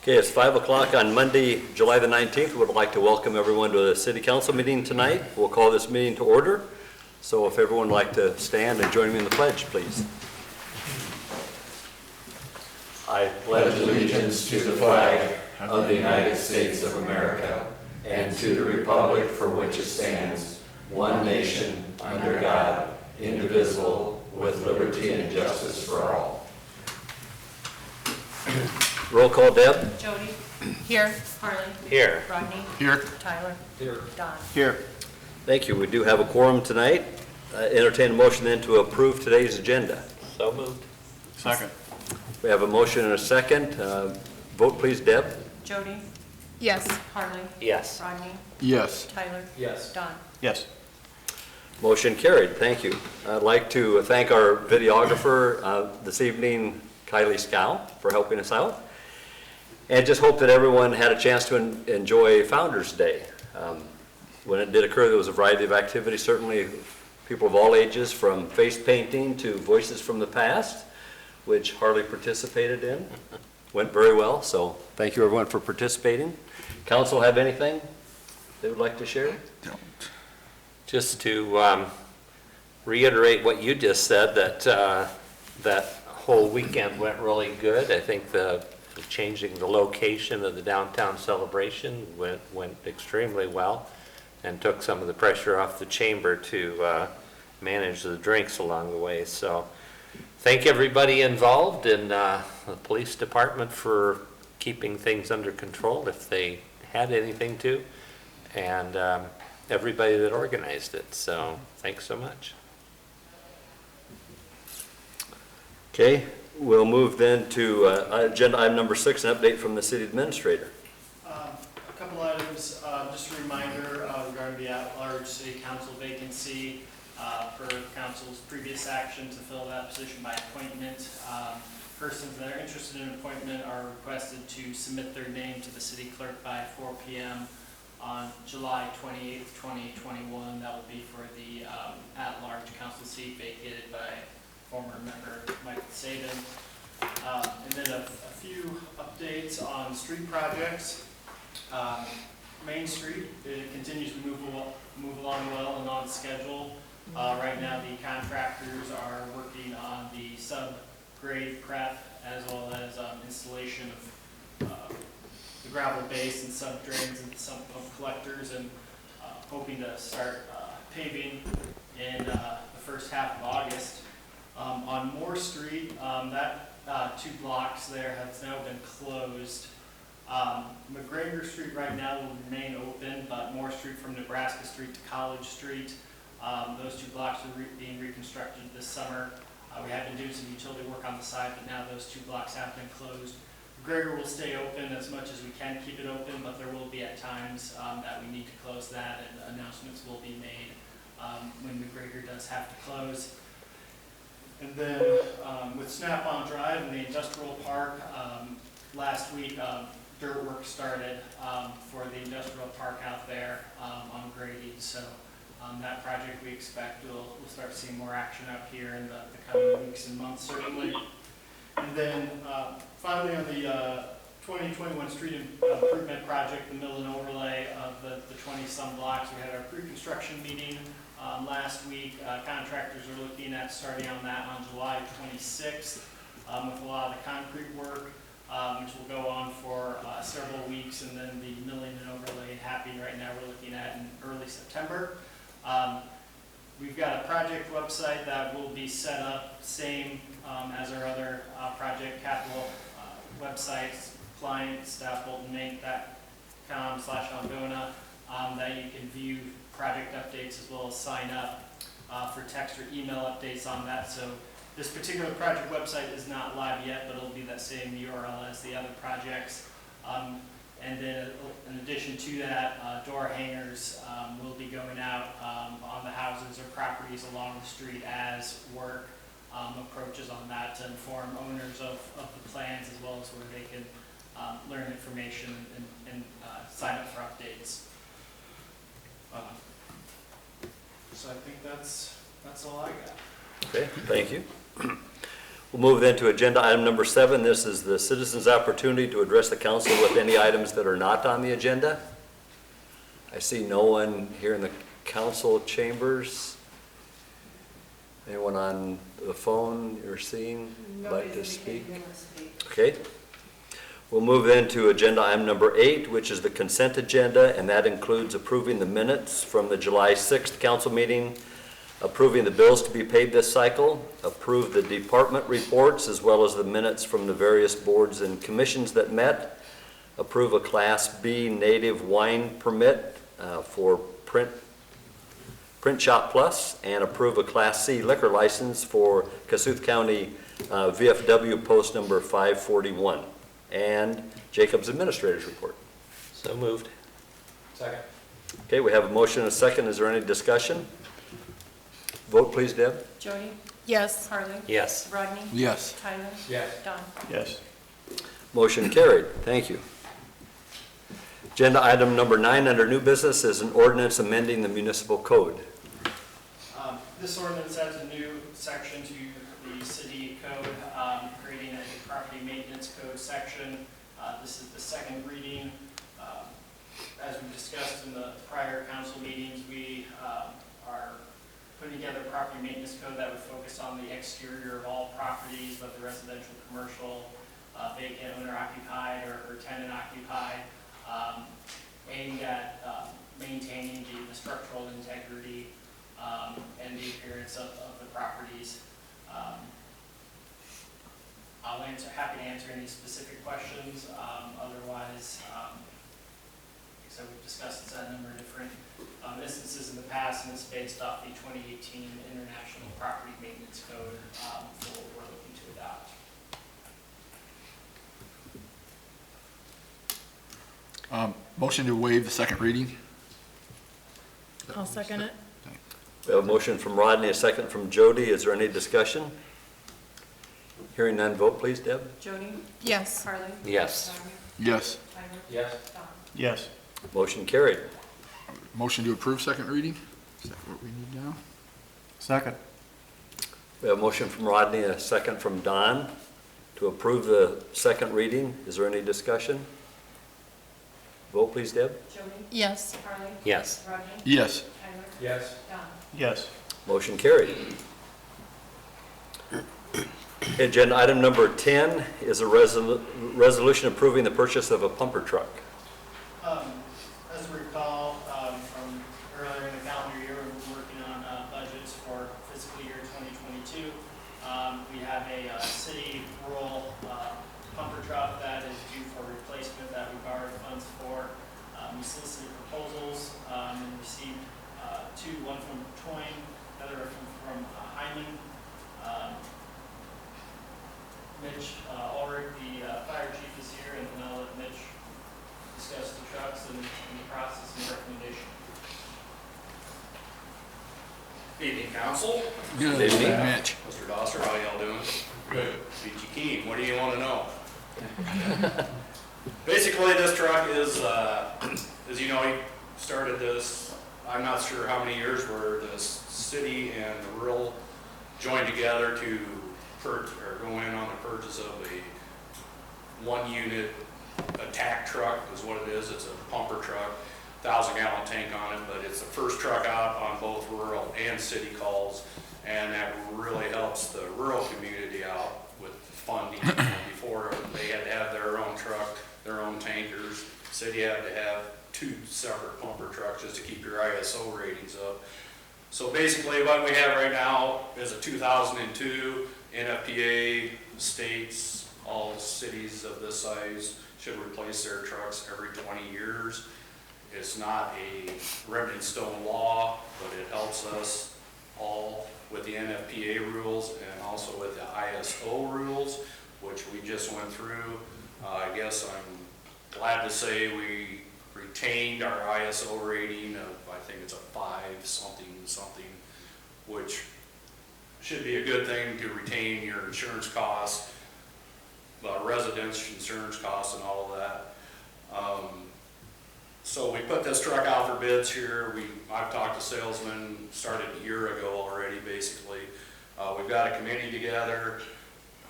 Okay, it's 5 o'clock on Monday, July the 19th. We would like to welcome everyone to the City Council meeting tonight. We'll call this meeting to order. So if everyone would like to stand and join me in the pledge, please. I pledge allegiance to the flag of the United States of America and to the republic for which it stands, one nation, under God, indivisible, with liberty and justice for all. Roll call, Deb. Jody. Here. Harley. Here. Rodney. Here. Tyler. Here. Don. Here. Thank you. We do have a quorum tonight. Entertain a motion then to approve today's agenda. So moved. Second. We have a motion and a second. Vote please, Deb. Jody. Yes. Harley. Yes. Rodney. Yes. Tyler. Yes. Don. Yes. Motion carried. Thank you. I'd like to thank our videographer this evening, Kylie Scow, for helping us out. And just hope that everyone had a chance to enjoy Founders Day. When it did occur, there was a variety of activities, certainly people of all ages, from face painting to voices from the past, which Harley participated in. Went very well, so thank you everyone for participating. Council have anything they would like to share? Just to reiterate what you just said, that that whole weekend went really good. I think the changing the location of the downtown celebration went extremely well and took some of the pressure off the chamber to manage the drinks along the way. So thank everybody involved in the police department for keeping things under control if they had anything to, and everybody that organized it. So thanks so much. Okay, we'll move then to agenda item number 6, an update from the city administrator. A couple items, just a reminder regarding the at-large city council vacancy for council's previous action to fill that position by appointment. Persons that are interested in appointment are requested to submit their name to the city clerk by 4 p.m. on July 28th, 2021. That will be for the at-large council seat vacated by former member Michael Saban. And then a few updates on street projects. Main Street, it continues to move along well and on schedule. Right now the contractors are working on the sub-grade prep as well as installation of the gravel base and sub drains and sump pump collectors, and hoping to start paving in the first half of August. On Moore Street, that 2 blocks there has now been closed. McGregor Street right now will remain open, but Moore Street from Nebraska Street to College Street, those 2 blocks are being reconstructed this summer. We have been doing some utility work on the side, but now those 2 blocks have been closed. McGregor will stay open as much as we can keep it open, but there will be at times that we need to close that, and announcements will be made when McGregor does have to close. And then with Snap-on Drive in the industrial park, last week dirt work started for the industrial park out there on grading. So that project we expect we'll start seeing more action up here in the coming weeks and months certainly. And then finally on the 2021 street improvement project, the mill and overlay of the 20-some blocks, we had our pre-construction meeting last week. Contractors are looking at starting on that on July 26th with a lot of the concrete work, which will go on for several weeks, and then the milling and overlay happening right now we're looking at in early September. We've got a project website that will be set up same as our other project capital websites, client.boltonmain.com/Algona, that you can view project updates as well as sign up for text or email updates on that. So this particular project website is not live yet, but it'll be that same URL as the other projects. And then in addition to that, door hangers will be going out on the houses or properties along the street as work approaches on that to inform owners of the plans, as well as where they can learn information and sign up for updates. So I think that's all I got. Okay, thank you. We'll move then to agenda item number 7. This is the citizens' opportunity to address the council with any items that are not on the agenda. I see no one here in the council chambers. Anyone on the phone you're seeing like to speak? Okay. We'll move then to agenda item number 8, which is the consent agenda, and that includes approving the minutes from the July 6th council meeting, approving the bills to be paid this cycle, approve the department reports as well as the minutes from the various boards and commissions that met, approve a Class B native wine permit for Print Shop Plus, and approve a Class C liquor license for Cassuth County VFW post number 541. And Jacob's administrator's report. So moved. Second. Okay, we have a motion and a second. Is there any discussion? Vote please, Deb. Jody? Yes. Harley? Yes. Rodney? Yes. Tyler? Yes. Don? Yes. Motion carried. Thank you. Agenda item number 9 under new business is an ordinance amending the municipal code. This ordinance adds a new section to the city code, creating a property maintenance code section. This is the second reading. As we discussed in the prior council meetings, we are putting together a property maintenance code that would focus on the exterior of all properties, whether residential, commercial, vacant, owner occupied, or tenant occupied, aimed at maintaining the structural integrity and the appearance of the properties. I'll happy to answer any specific questions. Otherwise, so we've discussed this at a number of different instances in the past, and it's based off the 2018 International Property Maintenance Code for what we're looking to adopt. Motion to waive the second reading? I'll second it. We have a motion from Rodney, a second from Jody. Is there any discussion? Hearing none, vote please, Deb. Jody? Yes. Harley? Yes. Rodney? Yes. Tyler? Yes. Don? Yes. Motion carried. Motion to approve second reading? Is that what we need now? Second. We have a motion from Rodney, a second from Don to approve the second reading. Is there any discussion? Vote please, Deb. Jody? Yes. Harley? Yes. Rodney? Yes. Tyler? Yes. Don? Yes. Motion carried. Agenda item number 10 is a resolution approving the purchase of a pumper truck. As we recall, from earlier in the calendar year, we were working on budgets for fiscal year 2022. We have a city rural pumper truck that is due for replacement that we borrowed funds for. We solicited proposals and received two, one from Toyne, another from Hyman. Mitch Ulrich, the fire chief, is here, and I'll let Mitch discuss the trucks and the process and recommendation. Evening, council. Good Evening. evening, Mitch. Mr. Dosser, how y'all doing? Good. Peachy Keen, what do you want to know? Basically, this truck is, as you know, he started this, I'm not sure how many years where the city and the rural joined together to go in on the purchase of a one-unit attack truck is what it is. It's a pumper truck, 1,000-gallon tank on it, but it's the first truck out on both rural and city calls, and that really helps the rural community out with funding. Before, they had to have their own truck, their own tankers. City had to have 2 separate pumper trucks just to keep your ISO ratings up. So basically what we have right now is a 2002 NFPA states all cities of this size should replace their trucks every 20 years. It's not a written in stone law, but it helps us all with the NFPA rules and also with the ISO rules, which we just went through. I guess I'm glad to say we retained our ISO rating of, I think it's a 5 something, which should be a good thing to retain your insurance costs, residence insurance costs and all of that. So we put this truck out for bids here. I've talked to salesmen, started a year ago already, basically. We've got a committee together.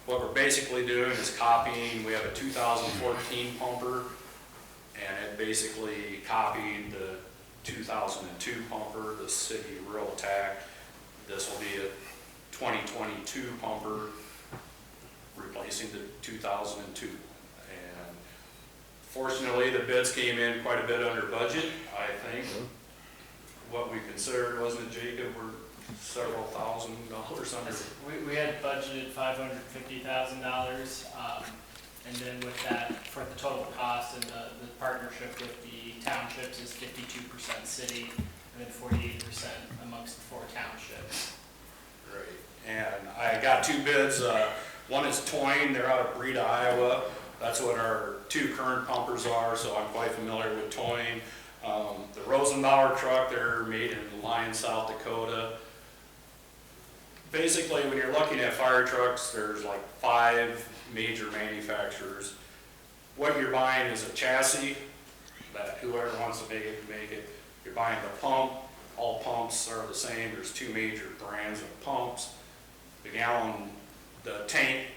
what we're basically doing is copying, we have a 2014 pumper, and it basically copied the 2002 pumper, the city rural attack. This will be a 2022 pumper replacing the 2002. And fortunately, the bids came in quite a bit under budget, I think. What we considered, wasn't it, Jacob, were several $1,000s under. We had budgeted $550,000, and then with that, for the total cost and the partnership with the townships is 52% city, and then 48% amongst the 4 townships. Right, and I got 2 bids. One is Toyne, they're out of Breda, Iowa. That's what our 2 current pumpers are, so I'm quite familiar with Toyne. The Rosenbauer truck, they're made in Lyon, South Dakota. Basically, when you're looking at fire trucks, there's like 5 major manufacturers. What you're buying is a chassis that whoever wants to make it. You're buying the pump. All pumps are the same. There's 2 major brands of pumps. The tank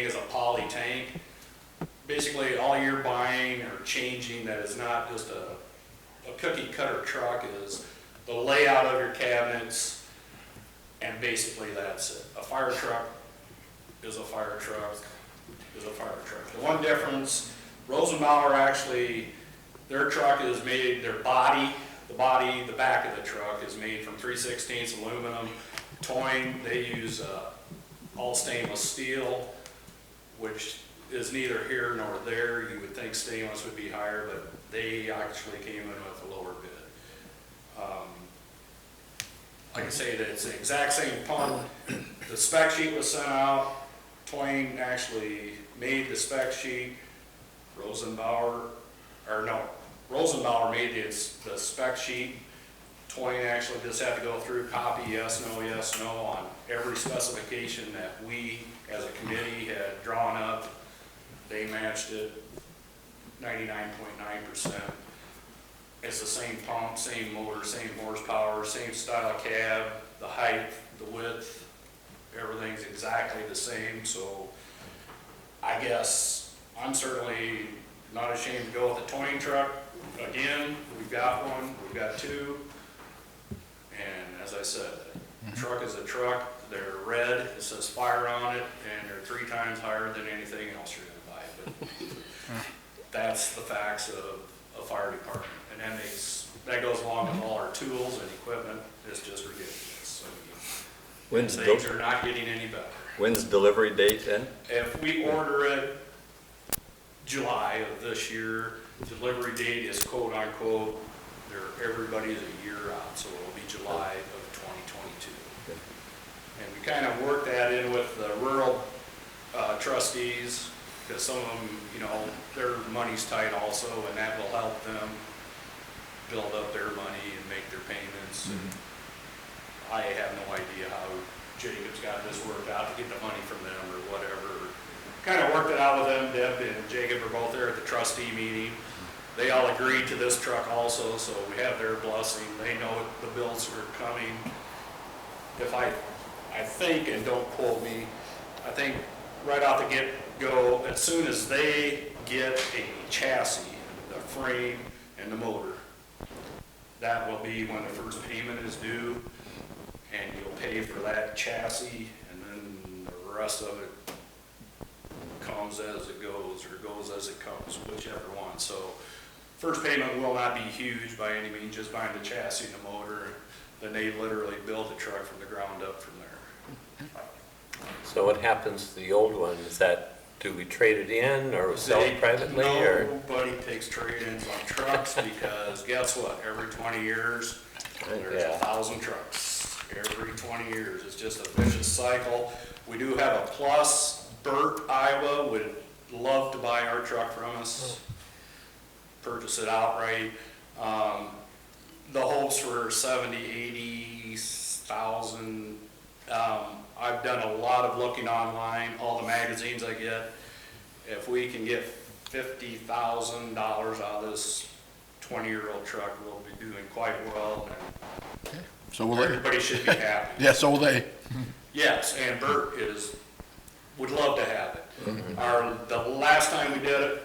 is a poly tank. Basically, all you're buying or changing that is not just a cookie cutter truck is the layout of your cabinets, and basically that's it. A fire truck is a fire truck is a fire truck. The one difference, Rosenbauer actually, their truck is made, the back of the truck is made from 3/16 aluminum. Toyne, they use all stainless steel, which is neither here nor there. You would think stainless would be higher, but they actually came in with a lower bid. Like I say, that it's the exact same pump. The spec sheet was sent out. Toyne actually made the spec sheet. Rosenbauer made the spec sheet. Toyne actually just had to go through, copy yes, no on every specification that we as a committee had drawn up. They matched it 99.9%. It's the same pump, same motor, same horsepower, same style cab, the height, the width, everything's exactly the same. So I guess I'm certainly not ashamed to go with the Toyne truck. Again, we've got one, we've got 2. And as I said, the truck is a truck. They're red, it says fire on it, and they're 3 times higher than anything else you're gonna buy. But that's the facts of a fire department. And that goes along with all our tools and equipment. It's just ridiculous. I mean, things are not getting any better. When's delivery date then? If we order it July of this year, delivery date is quote unquote, everybody's a year out, so it'll be July of 2022. Okay. And we kind of worked that in with the rural trustees, because some of them, their money's tight also, and that will help them build up their money and make their payments. I have no idea how Jacob's got this worked out to get the money from them or whatever. Kind of worked it out with them. Deb and Jacob are both there at the trustee meeting. They all agreed to this truck also, so we have their blessing. They know the bills are coming. If I think, and don't quote me, I think right out the get-go, as soon as they get a chassis, the frame and the motor, that will be when the first payment is due, and you'll pay for that chassis, and then the rest of it comes as it goes, or goes as it comes, whichever one. So first payment will not be huge by any means, just buying the chassis and the motor. Then they literally build the truck from the ground up from there. So what happens to the old one? Do we trade it in or sell it privately? Nobody takes trade-ins on trucks because guess what? Every 20 years, there's 1,000 trucks. Every 20 years. It's just a vicious cycle. We do have a plus. Burt, Iowa would love to buy our truck from us, purchase it outright. The hopes were 70, 80,000. I've done a lot of looking online, all the magazines I get. If we can get $50,000 out of this 20-year-old truck, we'll be doing quite well. So will they. Everybody should be happy. Yeah, so will they. Yes, and Burt is would love to have it. The last time we did it,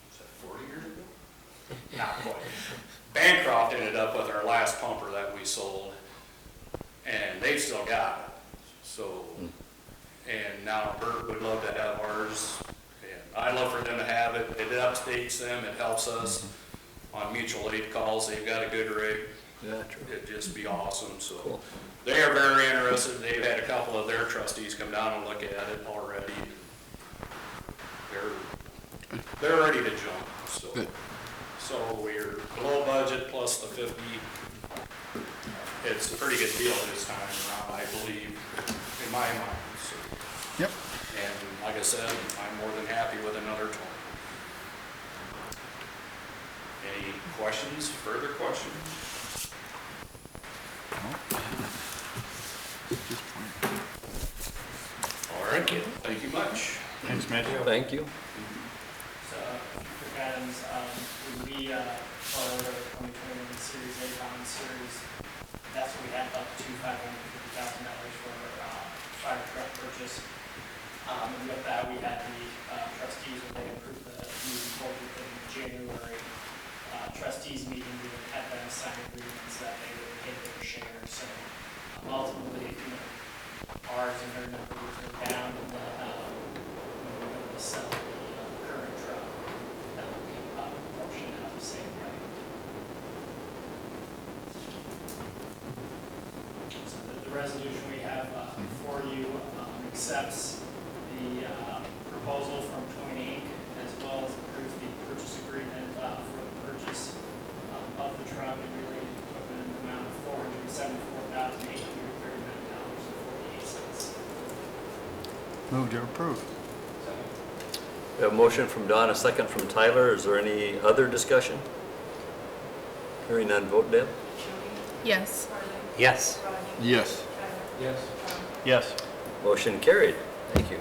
was that 40 years ago? Not quite. Bancroft ended up with our last pumper that we sold, and they've still got it. So, and now Bert would love to have ours, and I'd love for them to have it. It updates them, it helps us on mutual aid calls. They've got a good rig. Yeah, true. It'd just be awesome, so. Cool. They are very interested. They've had a couple of their trustees come down and look at it already. They're ready to jump, so. Good. So we're below budget plus the 50. It's a pretty good deal this time around, I believe, in my mind, so. Yep. And like I said, I'm more than happy with another 20. Any questions, further questions? All right, thank you much. Thanks, Mitch. Thank you. So, quick items, when we follow the 2021 Series A bond series, that's what we had up to $550,000 for fire truck purchase. And with that, we had the trustees, when they approved the new proposal in January trustees meeting, we had them sign agreements that they would pay their share. So ultimately, ours and their number would go down, and then when we went to sell the current truck, that would be a portion of the same rate. So the resolution we have for you accepts the proposal from Twain Inc., as well as approves the purchase agreement for the purchase of the truck and related equipment in the amount of $474,839.48. Move to approve. We have a motion from Don, a second from Tyler. Is there any other discussion? Hearing none, vote Deb. Yes. Yes. Yes. Yes. Motion carried. Thank you.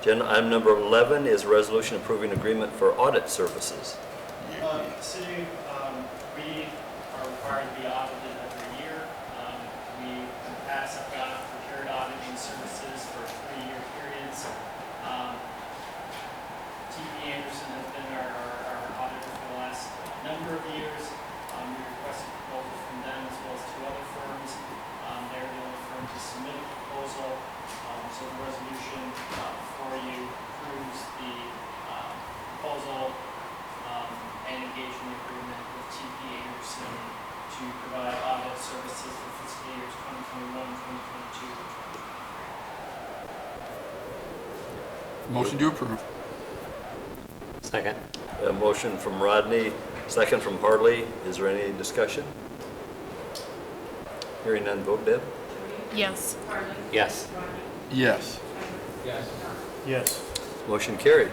Agenda item number 11 is a resolution approving agreement for audit services. City, we are required to be audited every year. We, in the past, have procured auditing services for 3-year periods. TP Anderson has been our auditor for the last number of years. We requested proposals from them as well as 2 other firms. They're the only firm to submit a proposal. So the resolution for you approves the proposal and engagement agreement with TP Anderson to provide audit services for fiscal years 2021, 2022, and 2023. Motion to approve. Second. A motion from Rodney, second from Harley. Is there any discussion? Hearing none, vote Deb. Yes. Yes. Yes. Yes. Motion carried.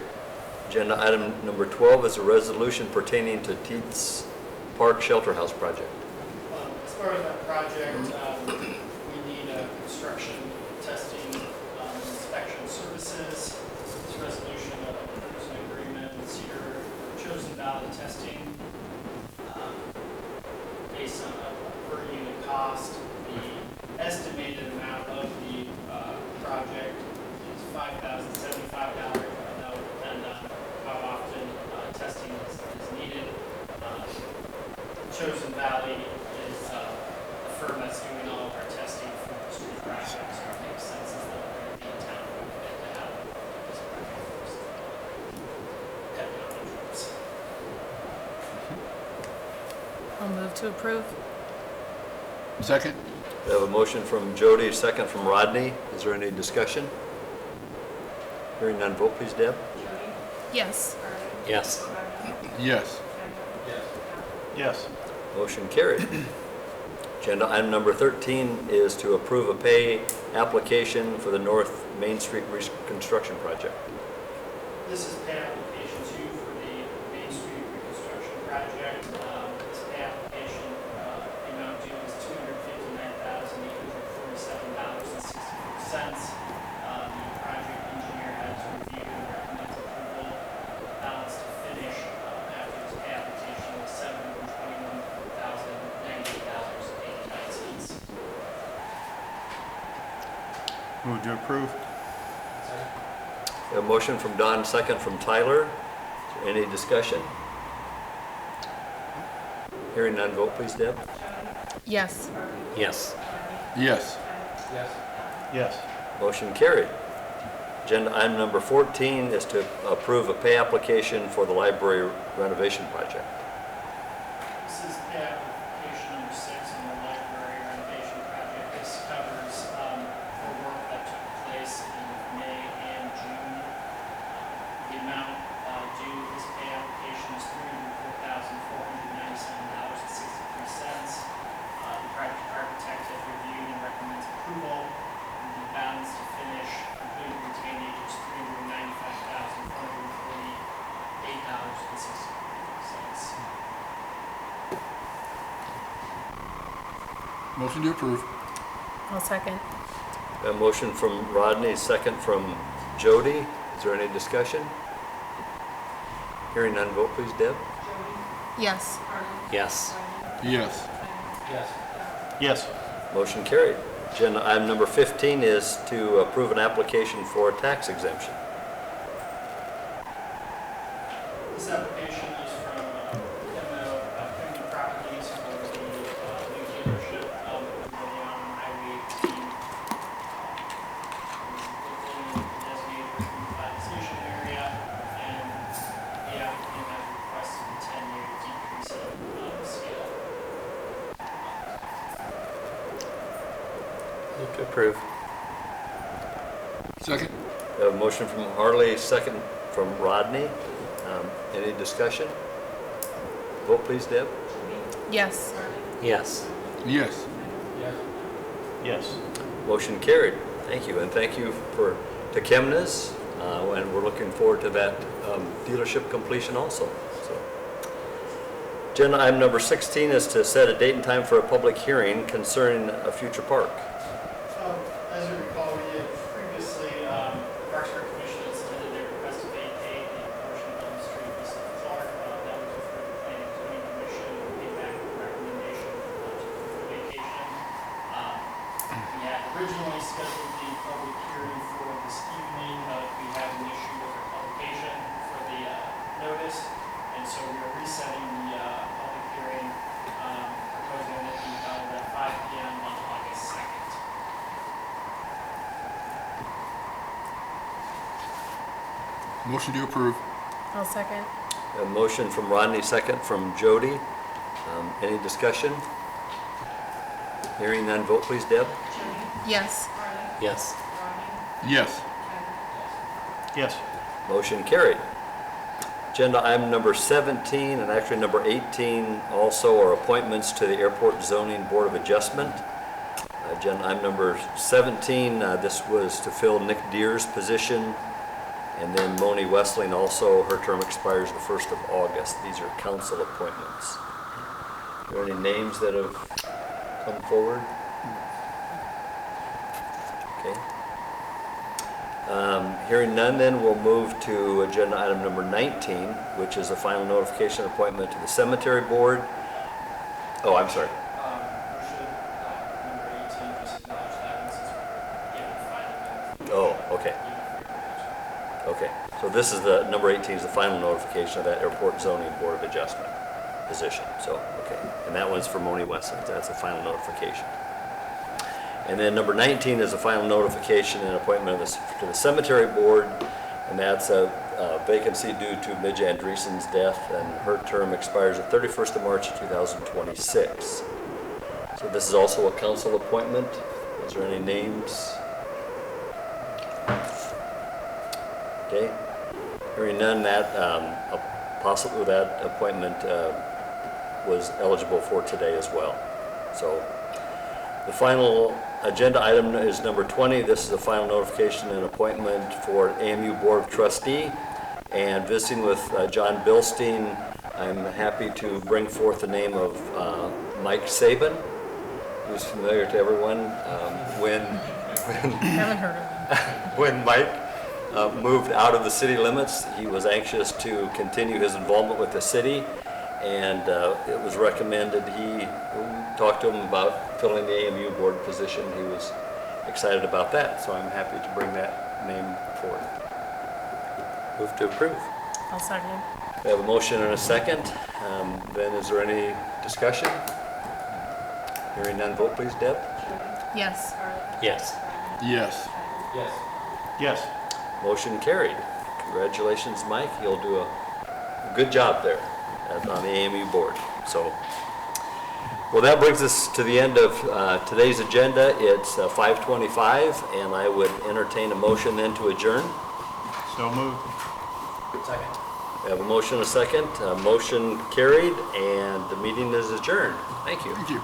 Agenda item number 12 is a resolution pertaining to Teets Park Shelter House project. As far as that project, we need construction, testing, inspection services. This resolution approves an agreement with Cedar Chosen Valley Testing. Based on a per unit cost, the estimated amount of the project is $5,075. That would depend on how often testing is needed. Chosen Valley is a firm that's doing all of our testing for the street projects, so it makes sense as though they're going to be in town to have this project first. Heading on the trips. I'll move to approve. Second? We have a motion from Jody, second from Rodney. Is there any discussion? Hearing none, vote please, Deb. Yes. Yes. Yes. Yes. Motion carried. Agenda item number 13 is to approve a pay application for the North Main Street Reconstruction project. This is pay application 2 for the Main Street Reconstruction project. This pay application, the amount due is $259,847.64. The project engineer has reviewed and recommends approval. Balance to finish after this pay application is $721,098.89. Move to approve. A motion from Don, second from Tyler. Is there any discussion? Hearing none, vote please, Deb. Yes. Yes. Yes. Yes. Motion carried. Agenda item number 14 is to approve a pay application for the library renovation project. This is pay application number 6 on the library renovation project. This covers the work that took place in May and June. The amount due this pay application is $304,497.63. The project architect has reviewed and recommends approval. And the balance to finish, including retainage, is $395,448.66. Motion to approve. I'll second. A motion from Rodney, second from Jody. Is there any discussion? Hearing none, vote please, Deb. Yes. Yes. Yes. Yes. Motion carried. Agenda item number 15 is to approve an application for a tax exemption. This application is from Kevin Properties for the new dealership going on Highway 18. Within the designated station area, and the applicant has requested a 10-year decrease in scale. Move to approve. Second. A motion from Harley, second from Rodney. Any discussion? Vote please, Deb. Yes. Yes. Yes. Yes. Motion carried. Thank you, and thank you to Chemnitz, and we're looking forward to that dealership completion also. So, agenda item number 16 is to set a date and time for a public hearing concerning a future park. As you recall, we had previously, the Parks and Rec Commission had submitted their request to vacate the portion of the street east of Clark. That was referred to the Planning and Zoning Commission, who came back with a recommendation for vacation. We had originally scheduled the public hearing for this evening, but we had an issue with our publication for the notice, and so we are resetting the public hearing, proposing that it be held at 5 p.m. on August 2nd. Motion to approve. I'll second. A motion from Rodney, second from Jody. Any discussion? Hearing none, vote please, Deb. Yes. Yes. Yes. Yes. Motion carried. Agenda item number 17 and actually number 18 also are appointments to the Airport Zoning Board of Adjustment. Agenda item number 17, this was to fill Nick Deere's position, and then Moni Westling also, her term expires the 1st of August. These are council appointments. Are there any names that have come forward? Okay. Hearing none, then we'll move to agenda item number 19, which is a final notification appointment to the cemetery board. Oh, I'm sorry. We should, number 18, just acknowledge that one since we're giving the final notification. Oh, okay. Okay. So this is the, number 18 is the final notification of that Airport Zoning Board of Adjustment position. So, okay. And that one's for Moni Wesson. That's a final notification. And then number 19 is a final notification and appointment of to the cemetery board, and that's a vacancy due to Midge Andreessen's death, and her term expires the 31st of March 2026. So this is also a council appointment. Is there any names? Okay. Hearing none, that possibly that appointment was eligible for today as well. So the final agenda item is number 20. This is a final notification and appointment for AMU Board of Trustee. And visiting with John Bilstein, I'm happy to bring forth the name of Mike Saban, who's familiar to everyone. Haven't heard of him. When Mike moved out of the city limits, he was anxious to continue his involvement with the city, and it was recommended we talked to him about filling the AMU board position. He was excited about that, so I'm happy to bring that name forward. Move to approve. I'll second. We have a motion and a second. Then is there any discussion? Hearing none, vote please, Deb. Yes. Yes. Yes. Yes. Motion carried. Congratulations, Mike. You'll do a good job there on the AMU board. So, well, that brings us to the end of today's agenda. It's 5:25, and I would entertain a motion then to adjourn. So moved. We have a motion and a second. Motion carried, and the meeting is adjourned. Thank you. Thank you.